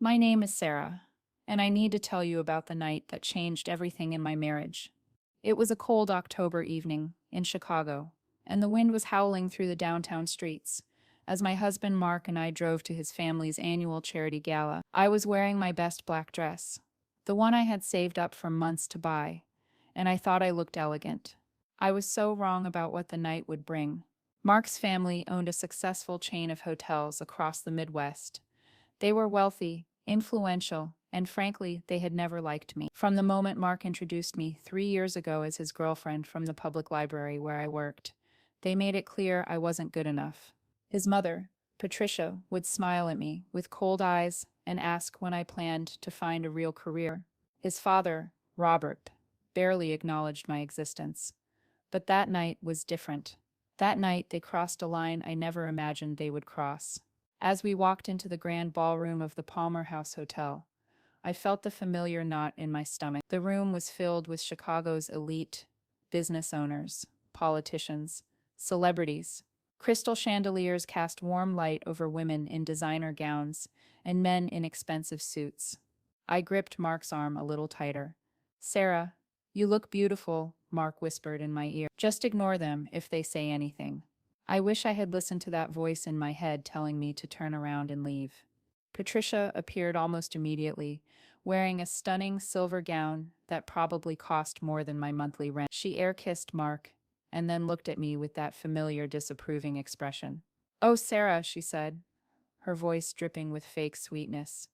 My name is Sarah, and I need to tell you about the night that changed everything in my marriage. It was a cold October evening in Chicago, and the wind was howling through the downtown streets. As my husband Mark and I drove to his family's annual charity gala, I was wearing my best black dress, the one I had saved up for months to buy, and I thought I looked elegant. I was so wrong about what the night would bring. Mark's family owned a successful chain of hotels across the Midwest. They were wealthy, influential, and frankly, they had never liked me. From the moment Mark introduced me 3 years ago as his girlfriend from the public library where I worked, they made it clear I wasn't good enough. His mother, Patricia, would smile at me with cold eyes and ask when I planned to find a real career. His father, Robert, barely acknowledged my existence. But that night was different. That night they crossed a line I never imagined they would cross. As we walked into the grand ballroom of the Palmer House Hotel, I felt the familiar knot in my stomach. The room was filled with Chicago's elite business owners, politicians, celebrities. Crystal chandeliers cast warm light over women in designer gowns and men in expensive suits. I gripped Mark's arm a little tighter. Sarah, you look beautiful, Mark whispered in my ear. Just ignore them if they say anything. I wish I had listened to that voice in my head telling me to turn around and leave. Patricia appeared almost immediately, wearing a stunning silver gown that probably cost more than my monthly rent. She air-kissed Mark and then looked at me with that familiar disapproving expression. "Oh, Sarah," she said, her voice dripping with fake sweetness.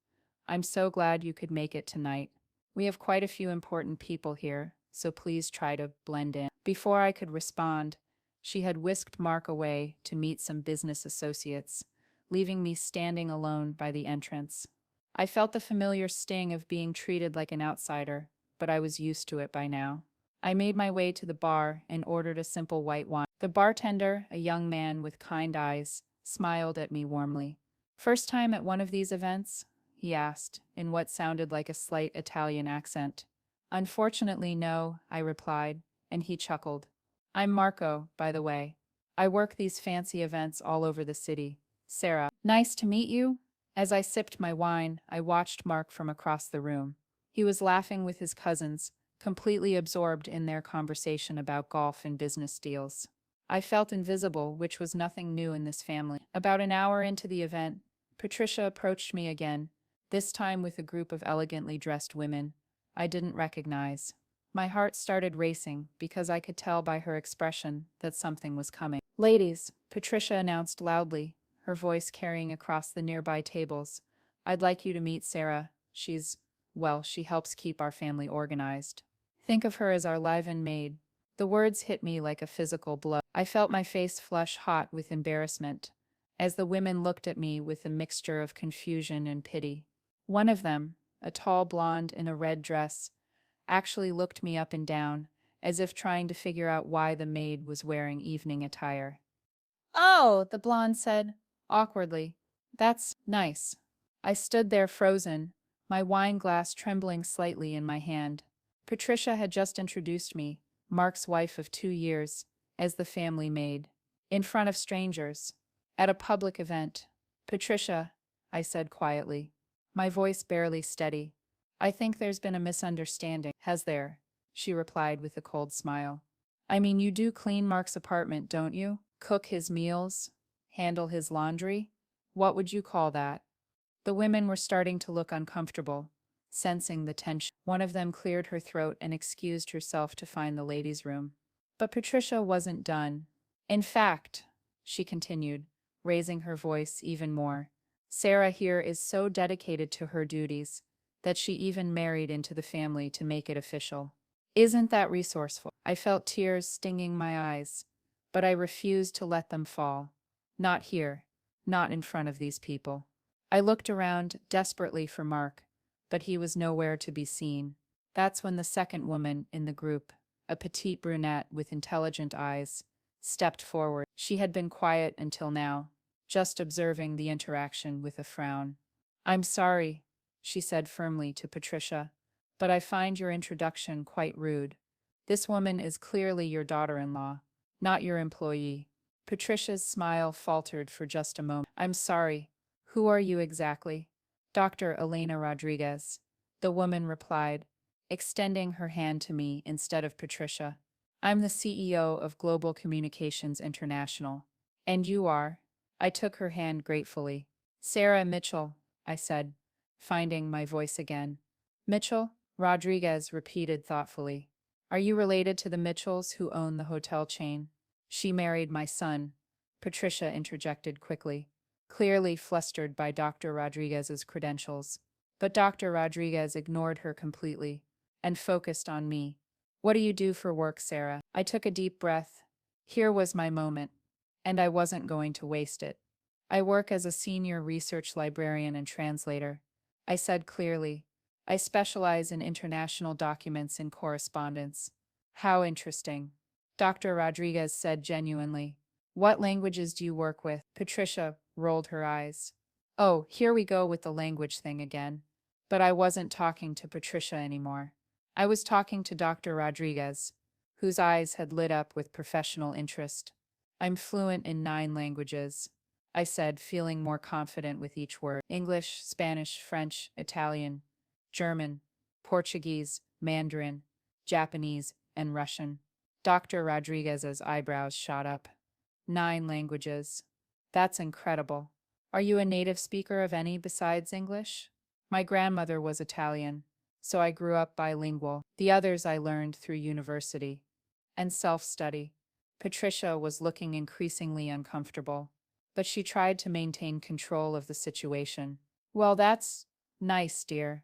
"I'm so glad you could make it tonight. We have quite a few important people here, so please try to blend in." Before I could respond, she had whisked Mark away to meet some business associates, leaving me standing alone by the entrance. I felt the familiar sting of being treated like an outsider, but I was used to it by now. I made my way to the bar and ordered a simple white wine. The bartender, a young man with kind eyes, smiled at me warmly. "First time at one of these events?" he asked, in what sounded like a slight Italian accent. "Unfortunately, no," I replied, and he chuckled. "I'm Marco, by the way. I work these fancy events all over the city. Sarah, nice to meet you." As I sipped my wine, I watched Mark from across the room. He was laughing with his cousins, completely absorbed in their conversation about golf and business deals. I felt invisible, which was nothing new in this family. About an hour into the event, Patricia approached me again, this time with a group of elegantly dressed women I didn't recognize. My heart started racing because I could tell by her expression that something was coming. "Ladies," Patricia announced loudly, her voice carrying across the nearby tables, "I'd like you to meet Sarah. She helps keep our family organized. Think of her as our live-in maid." The words hit me like a physical blow. I felt my face flush hot with embarrassment as the women looked at me with a mixture of confusion and pity. One of them, a tall blonde in a red dress, actually looked me up and down, as if trying to figure out why the maid was wearing evening attire. "Oh," the blonde said, awkwardly. "That's nice." I stood there frozen, my wine glass trembling slightly in my hand. Patricia had just introduced me, Mark's wife of 2 years, as the family maid. In front of strangers. At a public event. "Patricia," I said quietly, my voice barely steady. "I think there's been a misunderstanding." "Has there?" she replied with a cold smile. "I mean, you do clean Mark's apartment, don't you? Cook his meals? Handle his laundry? What would you call that?" The women were starting to look uncomfortable, sensing the tension. One of them cleared her throat and excused herself to find the ladies' room. But Patricia wasn't done. "In fact," she continued, raising her voice even more, "Sarah here is so dedicated to her duties that she even married into the family to make it official. Isn't that resourceful?" I felt tears stinging my eyes, but I refused to let them fall. Not here, not in front of these people. I looked around desperately for Mark, but he was nowhere to be seen. That's when the second woman in the group, a petite brunette with intelligent eyes, stepped forward. She had been quiet until now, just observing the interaction with a frown. "I'm sorry," she said firmly to Patricia, "but I find your introduction quite rude. This woman is clearly your daughter-in-law, not your employee." Patricia's smile faltered for just a moment. "I'm sorry. Who are you exactly?" Dr. Elena Rodriguez. The woman replied, extending her hand to me instead of Patricia. I'm the CEO of Global Communications International. And you are? I took her hand gratefully. Sarah Mitchell, I said, finding my voice again. Mitchell? Rodriguez repeated thoughtfully. Are you related to the Mitchells who own the hotel chain? She married my son, Patricia interjected quickly, clearly flustered by Dr. Rodriguez's credentials. But Dr. Rodriguez ignored her completely and focused on me. What do you do for work, Sarah? I took a deep breath. Here was my moment, and I wasn't going to waste it. I work as a senior research librarian and translator, I said clearly. I specialize in international documents and correspondence. How interesting. Dr. Rodriguez said genuinely. What languages do you work with? Patricia rolled her eyes. Oh, here we go with the language thing again. But I wasn't talking to Patricia anymore. I was talking to Dr. Rodriguez, whose eyes had lit up with professional interest. I'm fluent in 9 languages, I said, feeling more confident with each word. English, Spanish, French, Italian, German, Portuguese, Mandarin, Japanese, and Russian. Dr. Rodriguez's eyebrows shot up. 9 languages. That's incredible. Are you a native speaker of any besides English? My grandmother was Italian, so I grew up bilingual. The others I learned through university and self-study. Patricia was looking increasingly uncomfortable, but she tried to maintain control of the situation. Well, that's nice, dear.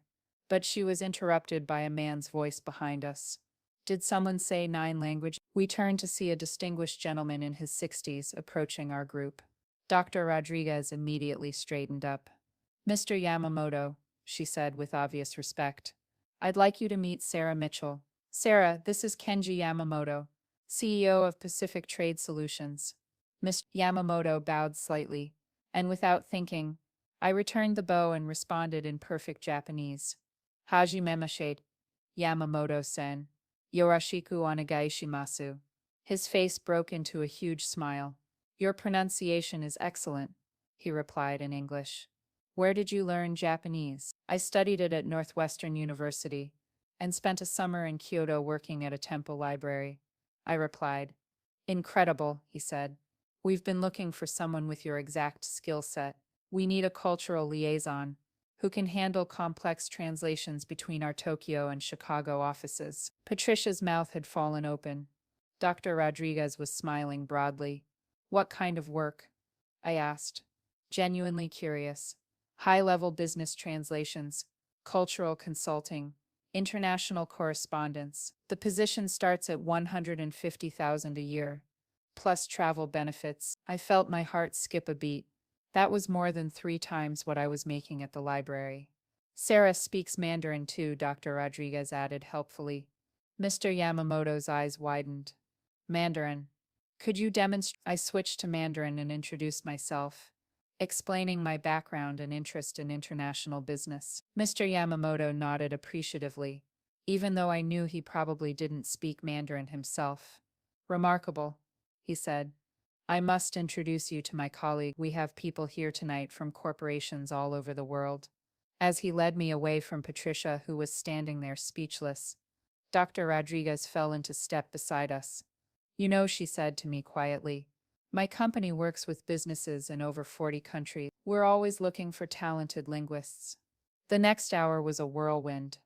But she was interrupted by a man's voice behind us. Did someone say 9 languages? We turned to see a distinguished gentleman in his 60s approaching our group. Dr. Rodriguez immediately straightened up. Mr. Yamamoto, she said with obvious respect, I'd like you to meet Sarah Mitchell. Sarah, this is Kenji Yamamoto, CEO of Pacific Trade Solutions. Mr. Yamamoto bowed slightly, and without thinking, I returned the bow and responded in perfect Japanese. Hajimemashite, Yamamoto-sen. Yoroshiku onegai shimasu. His face broke into a huge smile. Your pronunciation is excellent, he replied in English. Where did you learn Japanese? I studied it at Northwestern University and spent a summer in Kyoto working at a temple library, I replied. Incredible, he said. We've been looking for someone with your exact skill set. We need a cultural liaison who can handle complex translations between our Tokyo and Chicago offices. Patricia's mouth had fallen open. Dr. Rodriguez was smiling broadly. What kind of work? I asked, genuinely curious. High-level business translations, cultural consulting, international correspondence. The position starts at $150,000 a year, plus travel benefits. I felt my heart skip a beat. That was more than 3 times what I was making at the library. Sarah speaks Mandarin too, Dr. Rodriguez added helpfully. Mr. Yamamoto's eyes widened. Mandarin. Could you demonstrate? I switched to Mandarin and introduced myself, explaining my background and interest in international business. Mr. Yamamoto nodded appreciatively, even though I knew he probably didn't speak Mandarin himself. Remarkable, he said. I must introduce you to my colleague. We have people here tonight from corporations all over the world. As he led me away from Patricia, who was standing there speechless, Dr. Rodriguez fell into step beside us. You know, she said to me quietly, my company works with businesses in over 40 countries. We're always looking for talented linguists. The next hour was a whirlwind.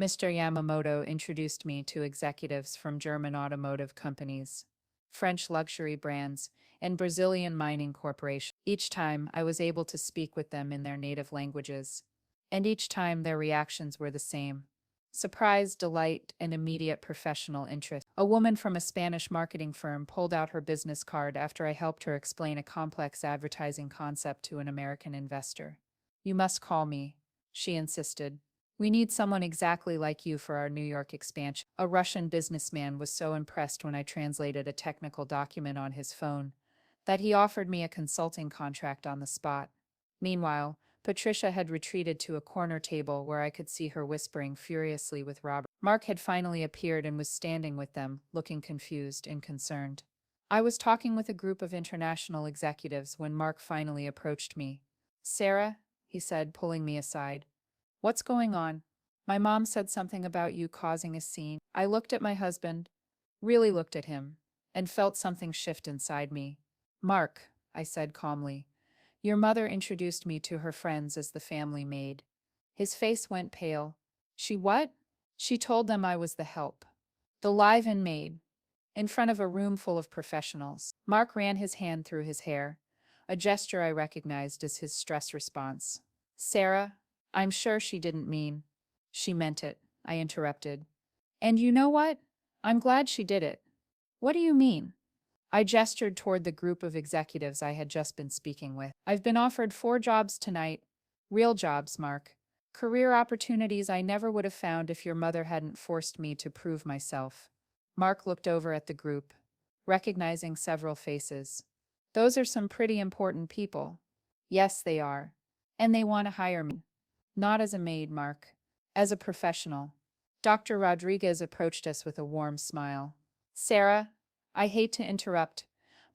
Mr. Yamamoto introduced me to executives from German automotive companies, French luxury brands, and Brazilian mining corporations. Each time I was able to speak with them in their native languages, and each time their reactions were the same. Surprise, delight, and immediate professional interest. A woman from a Spanish marketing firm pulled out her business card after I helped her explain a complex advertising concept to an American investor. You must call me, she insisted. We need someone exactly like you for our New York expansion. A Russian businessman was so impressed when I translated a technical document on his phone that he offered me a consulting contract on the spot. Meanwhile, Patricia had retreated to a corner table where I could see her whispering furiously with Robert. Mark had finally appeared and was standing with them, looking confused and concerned. I was talking with a group of international executives when Mark finally approached me. Sarah, he said, pulling me aside. What's going on? My mom said something about you causing a scene. I looked at my husband, really looked at him, and felt something shift inside me. Mark, I said calmly, your mother introduced me to her friends as the family maid. His face went pale. She what? She told them I was the help. The live-in maid, in front of a room full of professionals. Mark ran his hand through his hair, a gesture I recognized as his stress response. Sarah, I'm sure she didn't mean. She meant it, I interrupted. And you know what? I'm glad she did it. What do you mean? I gestured toward the group of executives I had just been speaking with. I've been offered 4 jobs tonight. Real jobs, Mark. Career opportunities I never would have found if your mother hadn't forced me to prove myself. Mark looked over at the group, recognizing several faces. Those are some pretty important people. Yes, they are. And they want to hire me. Not as a maid, Mark. As a professional. Dr. Rodriguez approached us with a warm smile. Sarah, I hate to interrupt,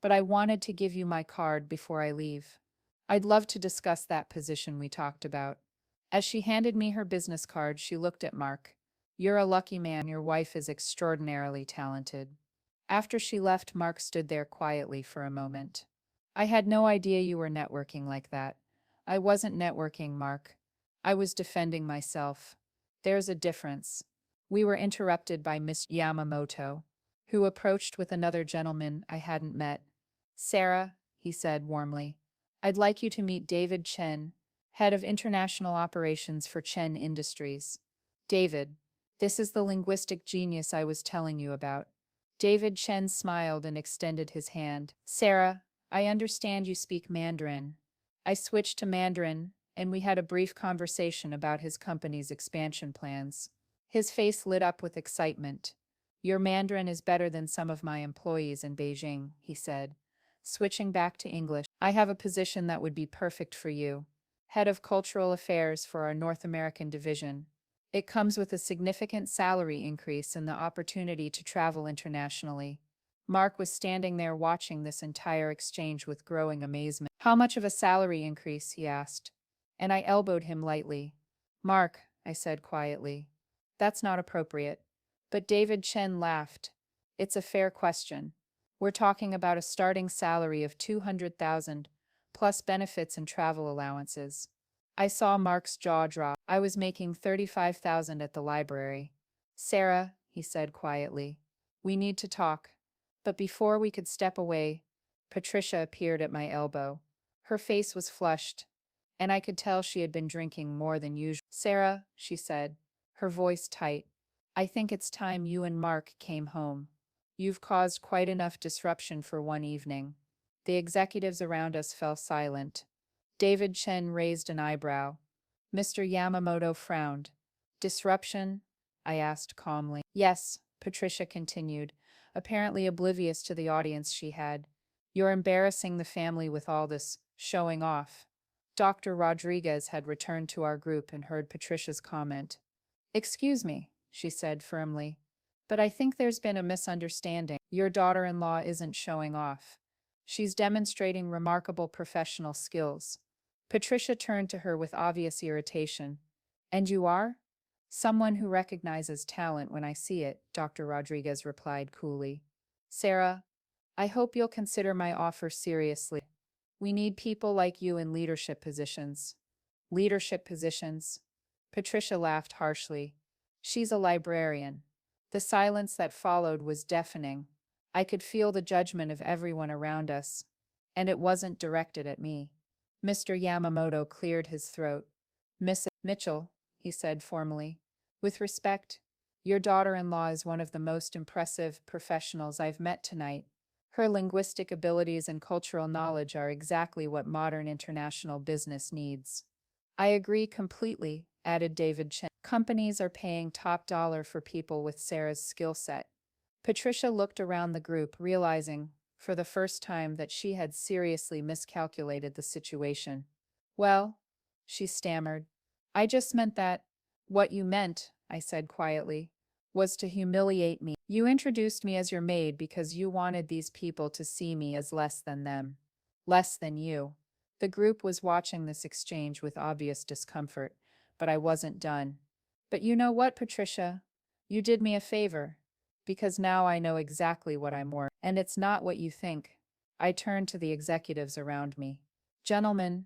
but I wanted to give you my card before I leave. I'd love to discuss that position we talked about. As she handed me her business card, she looked at Mark. You're a lucky man. Your wife is extraordinarily talented. After she left, Mark stood there quietly for a moment. I had no idea you were networking like that. I wasn't networking, Mark. I was defending myself. There's a difference. We were interrupted by Miss Yamamoto, who approached with another gentleman I hadn't met. Sarah, he said warmly, I'd like you to meet David Chen, head of international operations for Chen Industries. David, this is the linguistic genius I was telling you about. David Chen smiled and extended his hand. Sarah, I understand you speak Mandarin. I switched to Mandarin, and we had a brief conversation about his company's expansion plans. His face lit up with excitement. Your Mandarin is better than some of my employees in Beijing, he said. Switching back to English, I have a position that would be perfect for you. Head of Cultural Affairs for our North American division. It comes with a significant salary increase and the opportunity to travel internationally. Mark was standing there watching this entire exchange with growing amazement. How much of a salary increase? He asked. And I elbowed him lightly. Mark, I said quietly. That's not appropriate. But David Chen laughed. It's a fair question. We're talking about a starting salary of 200,000, plus benefits and travel allowances. I saw Mark's jaw drop. I was making 35,000 at the library. Sarah, he said quietly, we need to talk. But before we could step away, Patricia appeared at my elbow. Her face was flushed, and I could tell she had been drinking more than usual. Sarah, she said, her voice tight, I think it's time you and Mark came home. You've caused quite enough disruption for one evening. The executives around us fell silent. David Chen raised an eyebrow. Mr. Yamamoto frowned. Disruption? I asked calmly. Yes, Patricia continued, apparently oblivious to the audience she had. You're embarrassing the family with all this showing off. Dr. Rodriguez had returned to our group and heard Patricia's comment. Excuse me, she said firmly, but I think there's been a misunderstanding. Your daughter-in-law isn't showing off. She's demonstrating remarkable professional skills. Patricia turned to her with obvious irritation. And you are? Someone who recognizes talent when I see it, Dr. Rodriguez replied coolly. Sarah, I hope you'll consider my offer seriously. We need people like you in leadership positions. Leadership positions? Patricia laughed harshly. She's a librarian. The silence that followed was deafening. I could feel the judgment of everyone around us, and it wasn't directed at me. Mr. Yamamoto cleared his throat. Miss Mitchell, he said formally, with respect, your daughter-in-law is one of the most impressive professionals I've met tonight. Her linguistic abilities and cultural knowledge are exactly what modern international business needs. I agree completely, added David Chen. Companies are paying top dollar for people with Sarah's skill set. Patricia looked around the group, realizing, for the first time, that she had seriously miscalculated the situation. Well, she stammered, I just meant that. What you meant, I said quietly, was to humiliate me. You introduced me as your maid because you wanted these people to see me as less than them. Less than you. The group was watching this exchange with obvious discomfort, but I wasn't done. But you know what, Patricia? You did me a favor. Because now I know exactly what I'm worth. And it's not what you think. I turned to the executives around me. Gentlemen,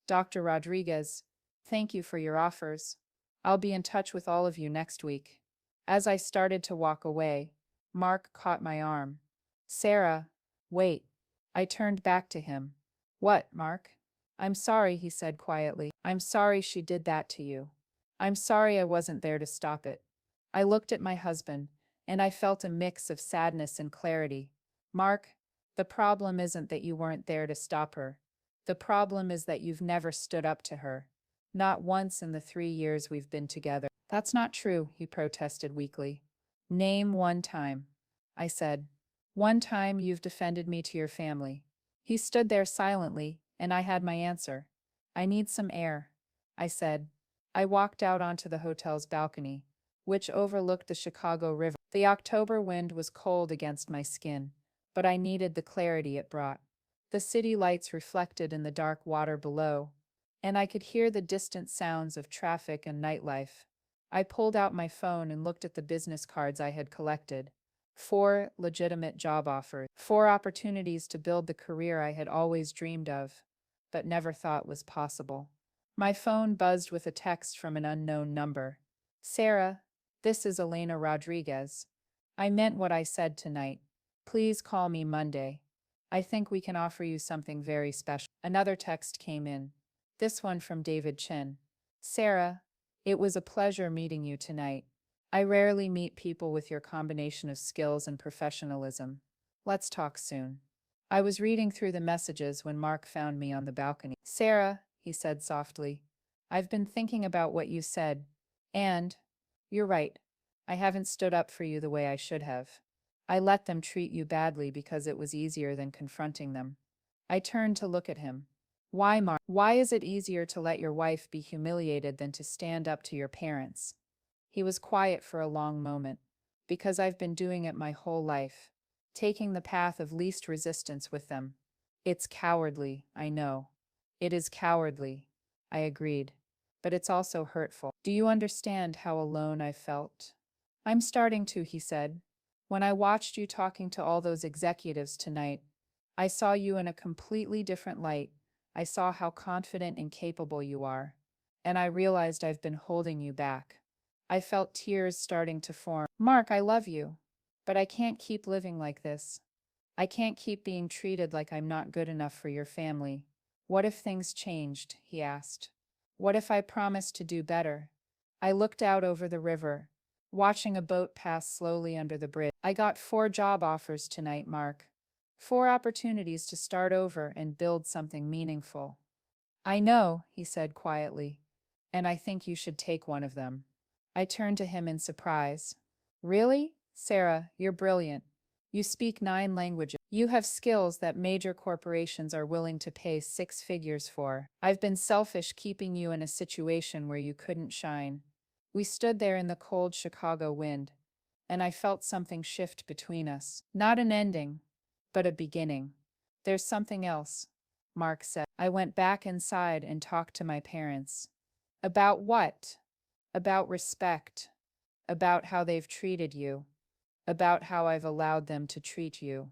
Dr. Rodriguez, thank you for your offers. I'll be in touch with all of you next week. As I started to walk away, Mark caught my arm. Sarah, wait. I turned back to him. What, Mark? I'm sorry, he said quietly. I'm sorry she did that to you. I'm sorry I wasn't there to stop it. I looked at my husband, and I felt a mix of sadness and clarity. Mark, the problem isn't that you weren't there to stop her. The problem is that you've never stood up to her. Not once in the 3 years we've been together. That's not true, he protested weakly. Name one time. I said. One time you've defended me to your family. He stood there silently, and I had my answer. I need some air, I said. I walked out onto the hotel's balcony, which overlooked the Chicago River. The October wind was cold against my skin, but I needed the clarity it brought. The city lights reflected in the dark water below, and I could hear the distant sounds of traffic and nightlife. I pulled out my phone and looked at the business cards I had collected. 4 legitimate job offers, 4 opportunities to build the career I had always dreamed of, but never thought was possible. My phone buzzed with a text from an unknown number. Sarah, this is Elena Rodriguez. I meant what I said tonight. Please call me Monday. I think we can offer you something very special. Another text came in. This one from David Chin. Sarah, it was a pleasure meeting you tonight. I rarely meet people with your combination of skills and professionalism. Let's talk soon. I was reading through the messages when Mark found me on the balcony. Sarah, he said softly, I've been thinking about what you said, and you're right. I haven't stood up for you the way I should have. I let them treat you badly because it was easier than confronting them. I turned to look at him. Why, Mark? Why is it easier to let your wife be humiliated than to stand up to your parents? He was quiet for a long moment. Because I've been doing it my whole life, taking the path of least resistance with them. It's cowardly, I know. It is cowardly, I agreed. But it's also hurtful. Do you understand how alone I felt? I'm starting to, he said. When I watched you talking to all those executives tonight, I saw you in a completely different light. I saw how confident and capable you are. And I realized I've been holding you back. I felt tears starting to form. Mark, I love you. But I can't keep living like this. I can't keep being treated like I'm not good enough for your family. What if things changed? He asked. What if I promised to do better? I looked out over the river, watching a boat pass slowly under the bridge. I got 4 job offers tonight, Mark. 4 opportunities to start over and build something meaningful. I know, he said quietly, and I think you should take one of them. I turned to him in surprise. Really? Sarah, you're brilliant. You speak 9 languages. You have skills that major corporations are willing to pay 6 figures for. I've been selfish keeping you in a situation where you couldn't shine. We stood there in the cold Chicago wind, and I felt something shift between us. Not an ending, but a beginning. There's something else, Mark said. I went back inside and talked to my parents. About what? About respect. About how they've treated you. About how I've allowed them to treat you.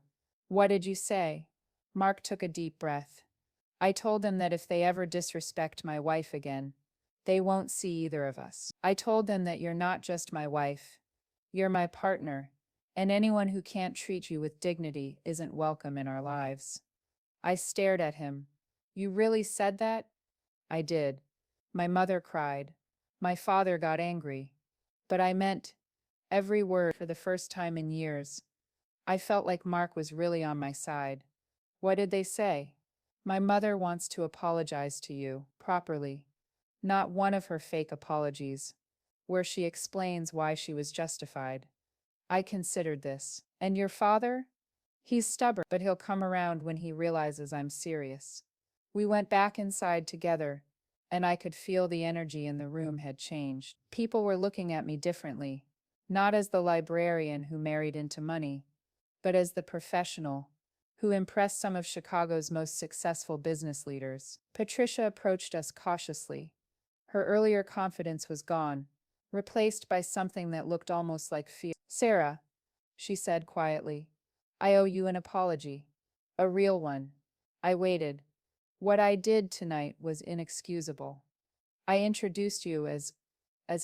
What did you say? Mark took a deep breath. I told them that if they ever disrespect my wife again, they won't see either of us. I told them that you're not just my wife. You're my partner, and anyone who can't treat you with dignity isn't welcome in our lives. I stared at him. You really said that? I did. My mother cried. My father got angry. But I meant every word. For the first time in years, I felt like Mark was really on my side. What did they say? My mother wants to apologize to you, properly. Not one of her fake apologies, where she explains why she was justified. I considered this. And your father? He's stubborn, but he'll come around when he realizes I'm serious. We went back inside together, and I could feel the energy in the room had changed. People were looking at me differently, not as the librarian who married into money, but as the professional who impressed some of Chicago's most successful business leaders. Patricia approached us cautiously. Her earlier confidence was gone, replaced by something that looked almost like fear. "Sarah," she said quietly, "I owe you an apology. A real one." I waited. "What I did tonight was inexcusable. I introduced you as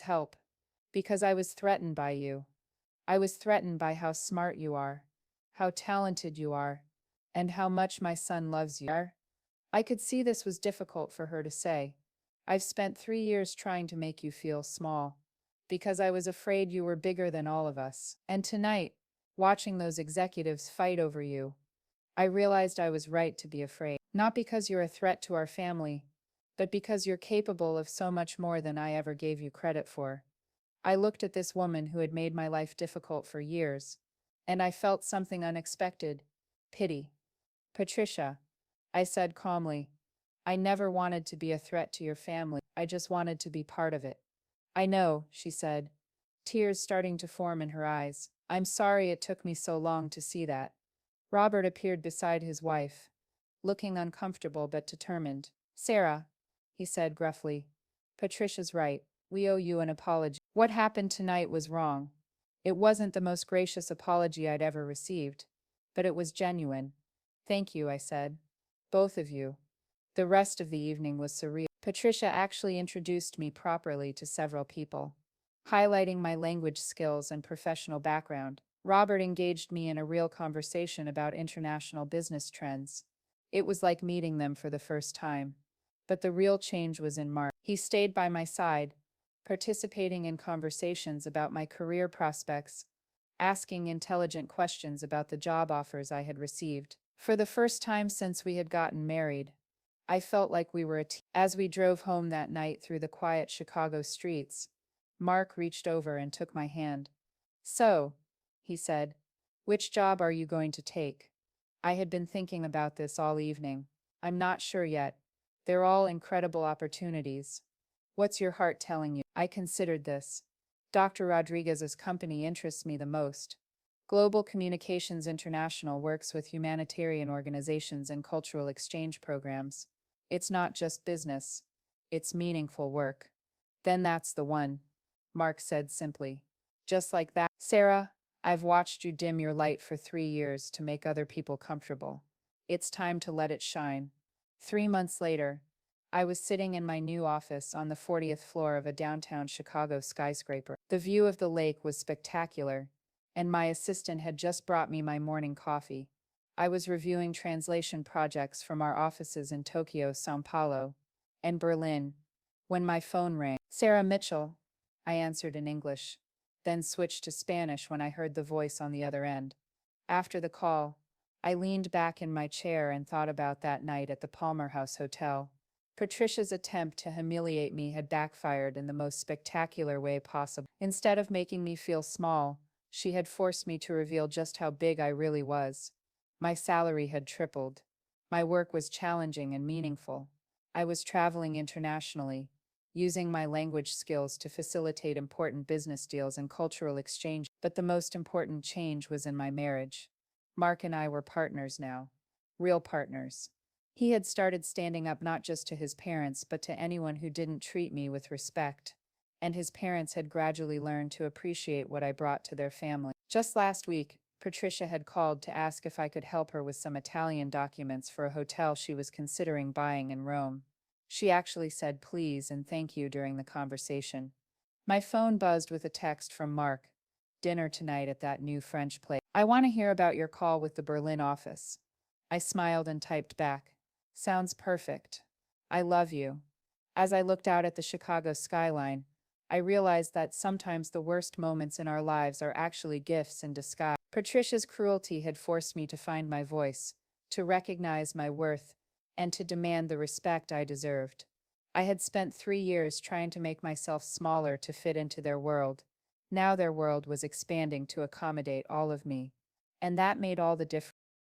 help because I was threatened by you. I was threatened by how smart you are, how talented you are, and how much my son loves you." I could see this was difficult for her to say. "I've spent 3 years trying to make you feel small, because I was afraid you were bigger than all of us. And tonight, watching those executives fight over you, I realized I was right to be afraid. Not because you're a threat to our family, but because you're capable of so much more than I ever gave you credit for." I looked at this woman who had made my life difficult for years, and I felt something unexpected: pity. "Patricia," I said calmly, "I never wanted to be a threat to your family. I just wanted to be part of it." "I know," she said, tears starting to form in her eyes. "I'm sorry it took me so long to see that." Robert appeared beside his wife, looking uncomfortable but determined. "Sarah," he said gruffly, "Patricia's right. We owe you an apology. What happened tonight was wrong. It wasn't the most gracious apology I'd ever received, but it was genuine." "Thank you," I said. "Both of you." The rest of the evening was surreal. Patricia actually introduced me properly to several people, highlighting my language skills and professional background. Robert engaged me in a real conversation about international business trends. It was like meeting them for the first time. But the real change was in Mark. He stayed by my side, participating in conversations about my career prospects, asking intelligent questions about the job offers I had received. For the first time since we had gotten married, I felt like we were a team. As we drove home that night through the quiet Chicago streets, Mark reached over and took my hand. "So," he said, "which job are you going to take?" I had been thinking about this all evening. "I'm not sure yet. They're all incredible opportunities. What's your heart telling you?" I considered this. Dr. Rodriguez's company interests me the most. Global Communications International works with humanitarian organizations and cultural exchange programs. It's not just business. It's meaningful work. "Then that's the one," Mark said simply. Just like that. "Sarah, I've watched you dim your light for 3 years to make other people comfortable. It's time to let it shine." 3 months later, I was sitting in my new office on the 40th floor of a downtown Chicago skyscraper. The view of the lake was spectacular, and my assistant had just brought me my morning coffee. I was reviewing translation projects from our offices in Tokyo, São Paulo, and Berlin, when my phone rang. "Sarah Mitchell," I answered in English, then switched to Spanish when I heard the voice on the other end. After the call, I leaned back in my chair and thought about that night at the Palmer House Hotel. Patricia's attempt to humiliate me had backfired in the most spectacular way possible. Instead of making me feel small, she had forced me to reveal just how big I really was. My salary had tripled. My work was challenging and meaningful. I was traveling internationally, using my language skills to facilitate important business deals and cultural exchange. But the most important change was in my marriage. Mark and I were partners now. Real partners. He had started standing up not just to his parents but to anyone who didn't treat me with respect. And his parents had gradually learned to appreciate what I brought to their family. Just last week, Patricia had called to ask if I could help her with some Italian documents for a hotel she was considering buying in Rome. She actually said please and thank you during the conversation. My phone buzzed with a text from Mark. "Dinner tonight at that new French place. I want to hear about your call with the Berlin office." I smiled and typed back, "Sounds perfect. I love you." As I looked out at the Chicago skyline, I realized that sometimes the worst moments in our lives are actually gifts in disguise. Patricia's cruelty had forced me to find my voice, to recognize my worth, and to demand the respect I deserved. I had spent 3 years trying to make myself smaller to fit into their world. Now their world was expanding to accommodate all of me. And that made all the difference.